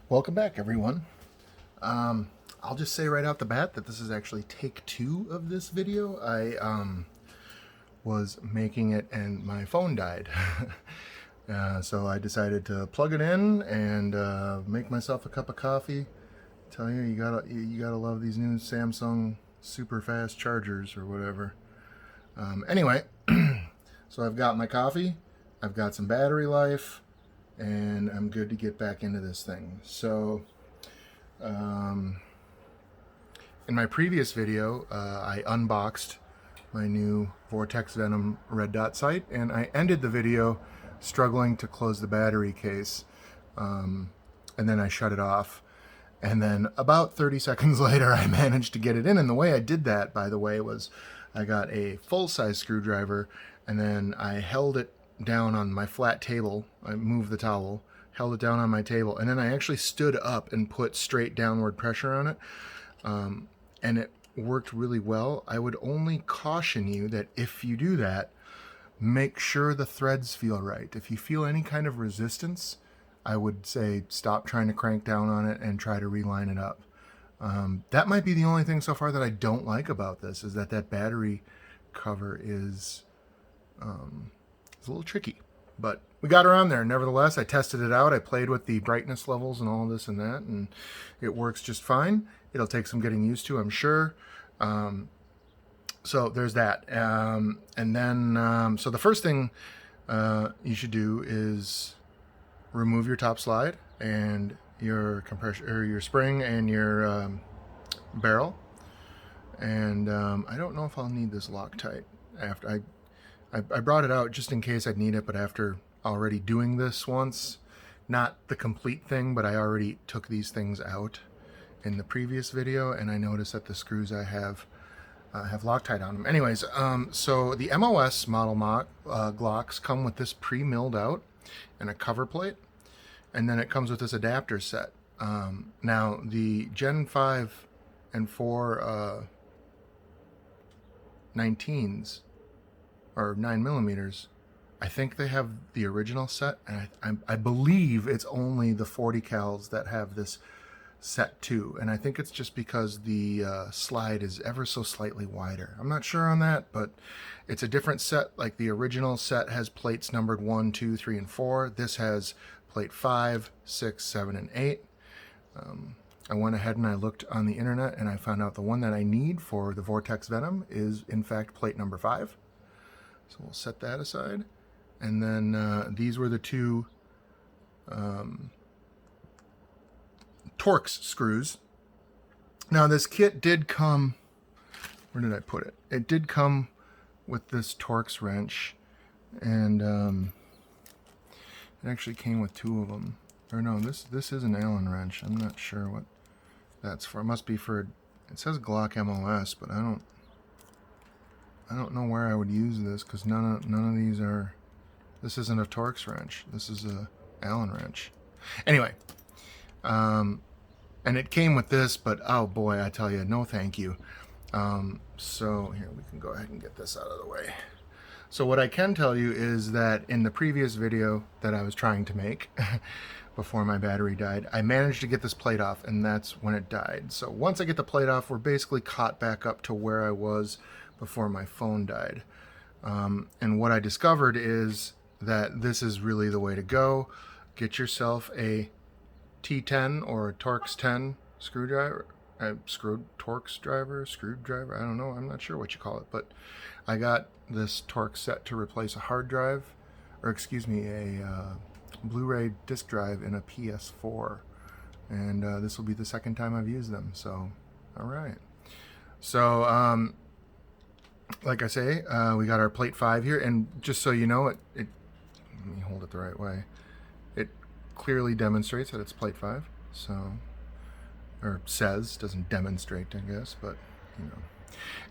Welcome back, everyone. I'll just say right out the bat that this is actually take 2 of this video. I was making it and my phone died. So I decided to plug it in and make myself a cup of coffee. Tell you, you gotta love these new Samsung super fast chargers or whatever. Anyway, so I've got my coffee, I've got some battery life, and I'm good to get back into this thing. So in my previous video, I unboxed my new Vortex Venom red dot sight, and I ended the video struggling to close the battery case, and then I shut it off. And then about 30 seconds later, I managed to get it in. And the way I did that, by the way, was I got a full-size screwdriver, and then I held it down on my flat table. I moved the towel, held it down on my table, and then I actually stood up and put straight downward pressure on it. And it worked really well. I would only caution you that if you do that, make sure the threads feel right. If you feel any kind of resistance, I would say stop trying to crank down on it and try to reline it up. That might be the only thing so far that I don't like about this, is that battery cover is it's a little tricky. But we got around there. Nevertheless, I tested it out. I played with the brightness levels and all this and that, and it works just fine. It'll take some getting used to, I'm sure. So there's that. And then, so the first thing you should do is remove your top slide and your compression, or your spring and your barrel. And I don't know if I'll need this Loctite after I brought it out just in case I'd need it, but after already doing this once, not the complete thing, but I already took these things out in the previous video, and I noticed that the screws I have Loctite on them. Anyways, so the MOS model Glocks come with this pre-milled out and a cover plate, and then it comes with this adapter set. Now the Gen 5 and 4 19s or 9mm, I think they have the original set, and I believe it's only the 40 cals that have this set too, and I think it's just because the slide is ever so slightly wider. I'm not sure on that, but it's a different set. Like the original set has plates numbered 1, 2, 3, and 4. This has plate 5, 6, 7, and 8. I went ahead and I looked on the internet, and I found out the one that I need for the Vortex Venom is in fact plate number 5. So we'll set that aside. And then these were the two Torx screws. Now this kit did come, where did I put it? It did come with this Torx wrench, and it actually came with 2 of them. Or no, this is an Allen wrench. I'm not sure what that's for. It must be for, it says Glock MOS, but I don't know where I would use this, because none of these are. This isn't a Torx wrench. This is a Allen wrench. Anyway, and it came with this, but oh boy, I tell you, no thank you. So here, we can go ahead and get this out of the way. So what I can tell you is that in the previous video that I was trying to make before my battery died, I managed to get this plate off, and that's when it died. So once I get the plate off, we're basically caught back up to where I was before my phone died. And what I discovered is that this is really the way to go. Get yourself a T10 or a Torx 10 screwdriver, Torx screwdriver, I don't know, I'm not sure what you call it, but I got this Torx set to replace a hard drive, or excuse me, a Blu-ray disc drive in a PS4, and this will be the second time I've used them, so alright. So like I say, we got our plate 5 here, and just so you know, let me hold it the right way. It clearly demonstrates that it's plate 5, so, or says, doesn't demonstrate, I guess, but you know.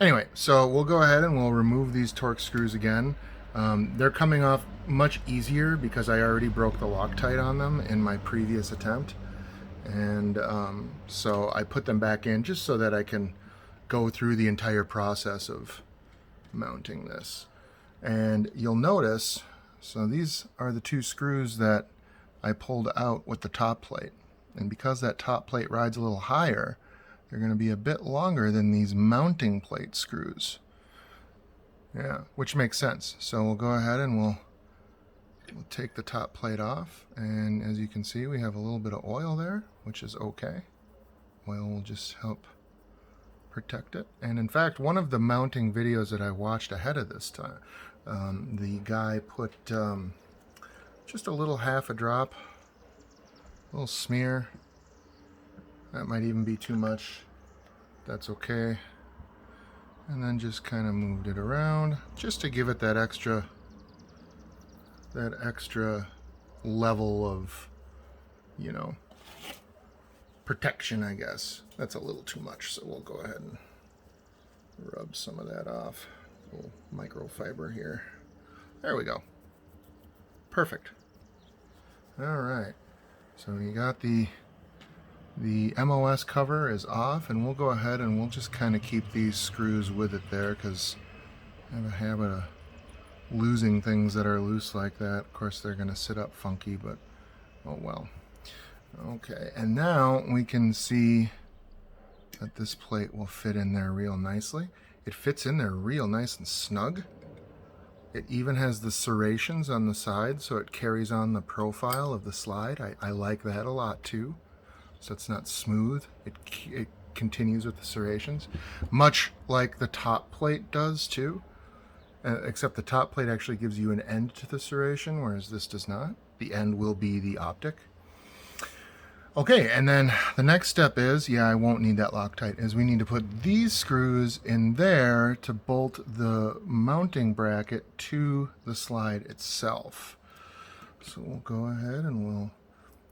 Anyway, so we'll go ahead and we'll remove these Torx screws again. They're coming off much easier because I already broke the Loctite on them in my previous attempt, and so I put them back in just so that I can go through the entire process of mounting this. And you'll notice, so these are the 2 screws that I pulled out with the top plate. And because that top plate rides a little higher, they're going to be a bit longer than these mounting plate screws. Yeah, which makes sense. So we'll go ahead and we'll take the top plate off, and as you can see, we have a little bit of oil there, which is okay. Oil will just help protect it. And in fact, one of the mounting videos that I watched ahead of this time, the guy put just a little half a drop, a little smear. That might even be too much. That's okay. And then just kind of moved it around just to give it that extra level of, you know, protection, I guess. That's a little too much, so we'll go ahead and rub some of that off. A little microfiber here. There we go. Perfect. All right. So you got the MOS cover is off, and we'll go ahead and we'll just kind of keep these screws with it there, because I have a habit of losing things that are loose like that. Of course, they're going to sit up funky, but oh well. Okay, and now we can see that this plate will fit in there real nicely. It fits in there real nice and snug. It even has the serrations on the side, so it carries on the profile of the slide. I like that a lot too. So it's not smooth. It continues with the serrations, much like the top plate does too. Except the top plate actually gives you an end to the serration, whereas this does not. The end will be the optic. Okay, and then the next step is, yeah, I won't need that Loctite, is we need to put these screws in there to bolt the mounting bracket to the slide itself. So we'll go ahead and we'll,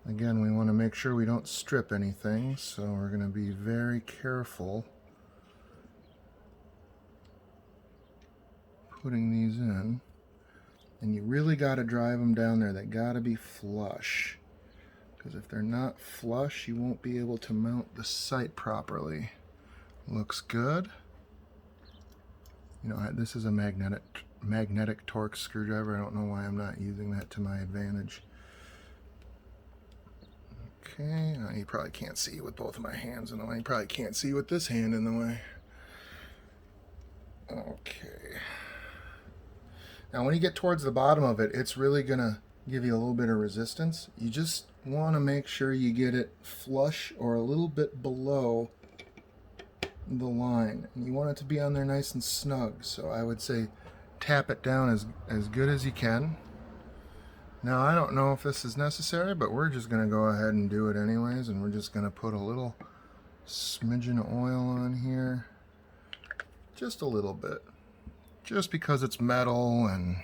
again, we want to make sure we don't strip anything, so we're going to be very careful putting these in. And you really got to drive them down there. They got to be flush, because if they're not flush, you won't be able to mount the sight properly. Looks good. You know, this is a magnetic torque screwdriver. I don't know why I'm not using that to my advantage. Okay, you probably can't see with both of my hands in the way. You probably can't see with this hand in the way. Okay. Now when you get towards the bottom of it, it's really gonna give you a little bit of resistance. You just want to make sure you get it flush or a little bit below the line. And you want it to be on there nice and snug. So I would say tap it down as good as you can. Now I don't know if this is necessary, but we're just going to go ahead and do it anyways, and we're just going to put a little smidgen of oil on here. Just a little bit. Just because it's metal, and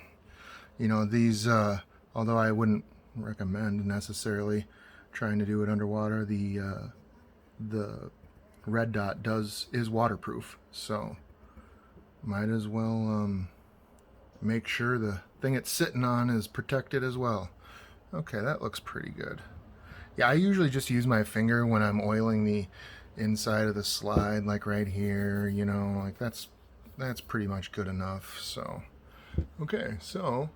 you know, these although I wouldn't recommend necessarily trying to do it underwater, the red dot is waterproof, so might as well make sure the thing it's sitting on is protected as well. Okay, that looks pretty good. Yeah, I usually just use my finger when I'm oiling the inside of the slide, like right here, you know, like that's pretty much good enough. So okay, so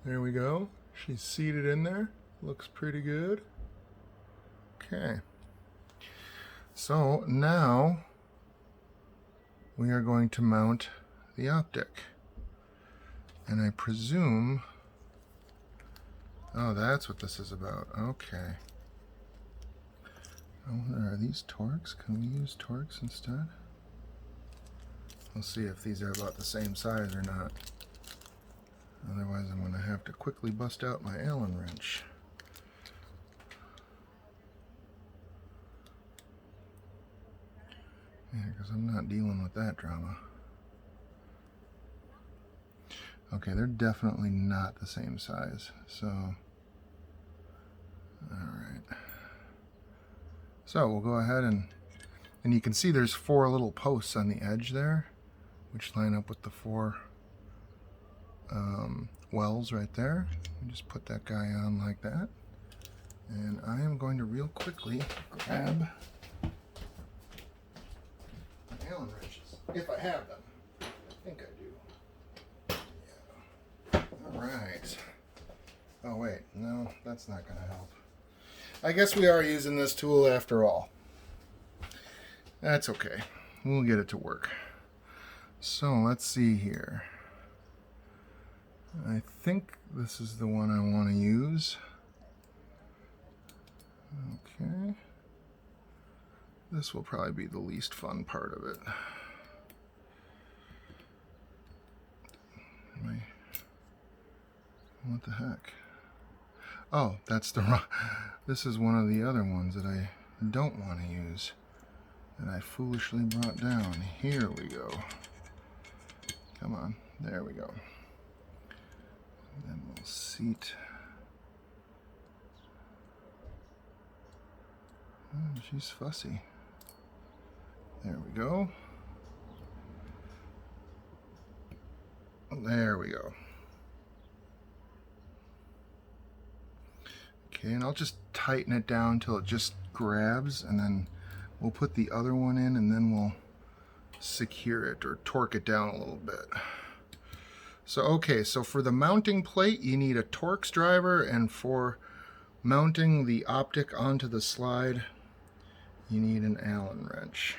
there we go. She's seated in there. Looks pretty good. Okay. So now we are going to mount the optic. And I presume, oh, that's what this is about. Okay. I wonder, are these Torx? Can we use Torx instead? We'll see if these are about the same size or not. Otherwise, I'm going to have to quickly bust out my Allen wrench. Yeah, because I'm not dealing with that drama. Okay, they're definitely not the same size. So, alright. So we'll go ahead and you can see there's 4 little posts on the edge there, which line up with the 4 wells right there. Just put that guy on like that. And I am going to real quickly grab my Allen wrenches, if I have them. I think I do. Yeah. Alright. Oh wait, no, that's not going to help. I guess we are using this tool after all. That's okay. We'll get it to work. So let's see here. I think this is the one I want to use. Okay. This will probably be the least fun part of it. What the heck? Oh, that's the wrong. This is one of the other ones that I don't want to use, that I foolishly brought down. Here we go. Come on, there we go. And then we'll seat. Oh, she's fussy. There we go. There we go. Okay, and I'll just tighten it down until it just grabs, and then we'll put the other one in, and then we'll secure it or torque it down a little bit. So okay, so for the mounting plate you need a Torx driver, and for mounting the optic onto the slide you need an Allen wrench.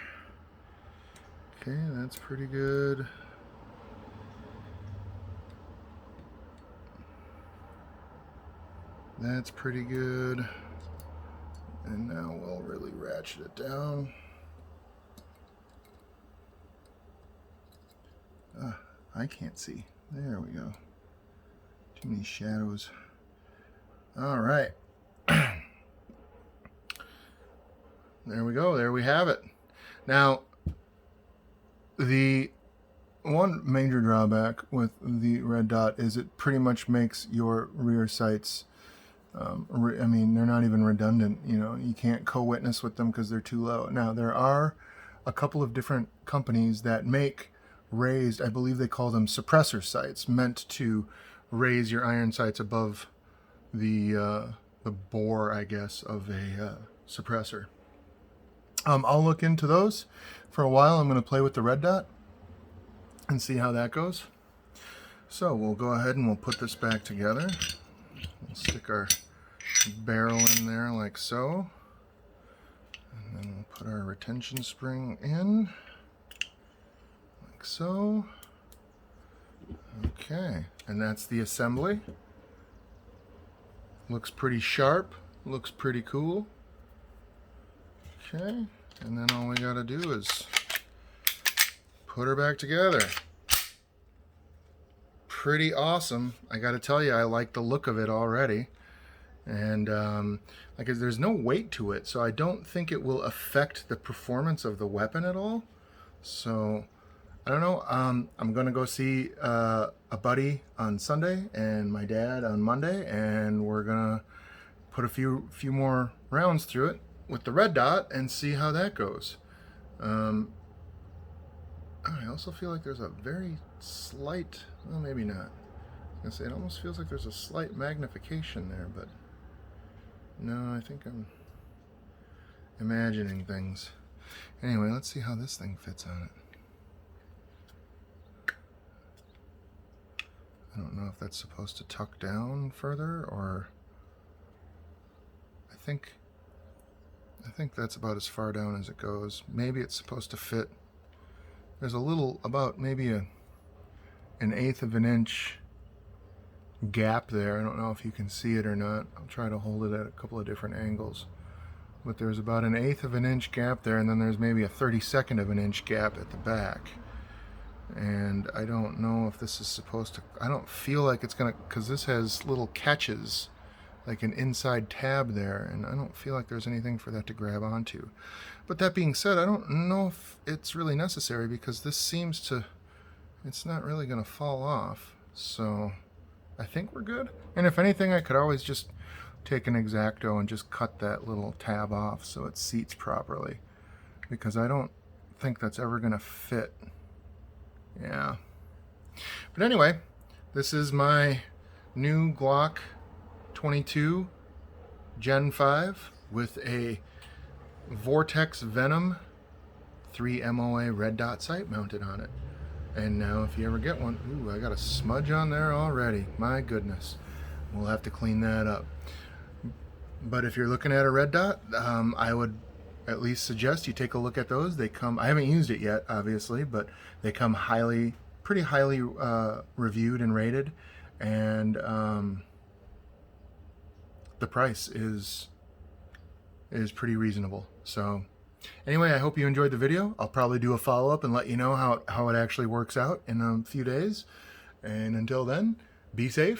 Okay, that's pretty good. That's pretty good. And now we'll really ratchet it down. I can't see. There we go. Too many shadows. All right. There we go. There we have it. Now, the one major drawback with the red dot is it pretty much makes your rear sights, I mean, they're not even redundant. You know, you can't co-witness with them because they're too low. Now, there are a couple of different companies that make raised, I believe they call them suppressor sights, meant to raise your iron sights above the bore, I guess, of a suppressor. I'll look into those for a while. I'm going to play with the red dot and see how that goes. So we'll go ahead and we'll put this back together. We'll stick our barrel in there like so. And then we'll put our retention spring in like so. Okay, and that's the assembly. Looks pretty sharp, looks pretty cool. Okay, and then all we gotta do is put her back together. Pretty awesome. I gotta tell you, I like the look of it already. And like, there's no weight to it, so I don't think it will affect the performance of the weapon at all. So I don't know. I'm gonna go see a buddy on Sunday and my dad on Monday, and we're gonna put a few more rounds through it with the red dot and see how that goes. I also feel like there's a very slight, well, maybe not. I was gonna say, it almost feels like there's a slight magnification there, but no, I think I'm imagining things. Anyway, let's see how this thing fits on it. I don't know if that's supposed to tuck down further, or I think that's about as far down as it goes. Maybe it's supposed to fit. There's a little, about maybe an 1/8 of an inch gap there. I don't know if you can see it or not. I'll try to hold it at a couple of different angles. But there's about an 1/8 of an inch gap there, and then there's maybe a 32nd of an inch gap at the back. And I don't know if this is supposed to, I don't feel like it's gonna, because this has little catches, like an inside tab there, and I don't feel like there's anything for that to grab onto. But that being said, I don't know if it's really necessary, because this seems to, it's not really gonna fall off. So I think we're good. And if anything, I could always just take an X-Acto and just cut that little tab off so it seats properly, because I don't think that's ever gonna fit. Yeah. But anyway, this is my new Glock 22 Gen 5 with a Vortex Venom 3 MOA red dot sight mounted on it. And now if you ever get one, ooh, I got a smudge on there already. My goodness. We'll have to clean that up. But if you're looking at a red dot, I would at least suggest you take a look at those. They come, I haven't used it yet, obviously, but they come pretty highly reviewed and rated, and the price is pretty reasonable. So anyway, I hope you enjoyed the video. I'll probably do a follow-up and let you know how it actually works out in a few days. And until then, be safe.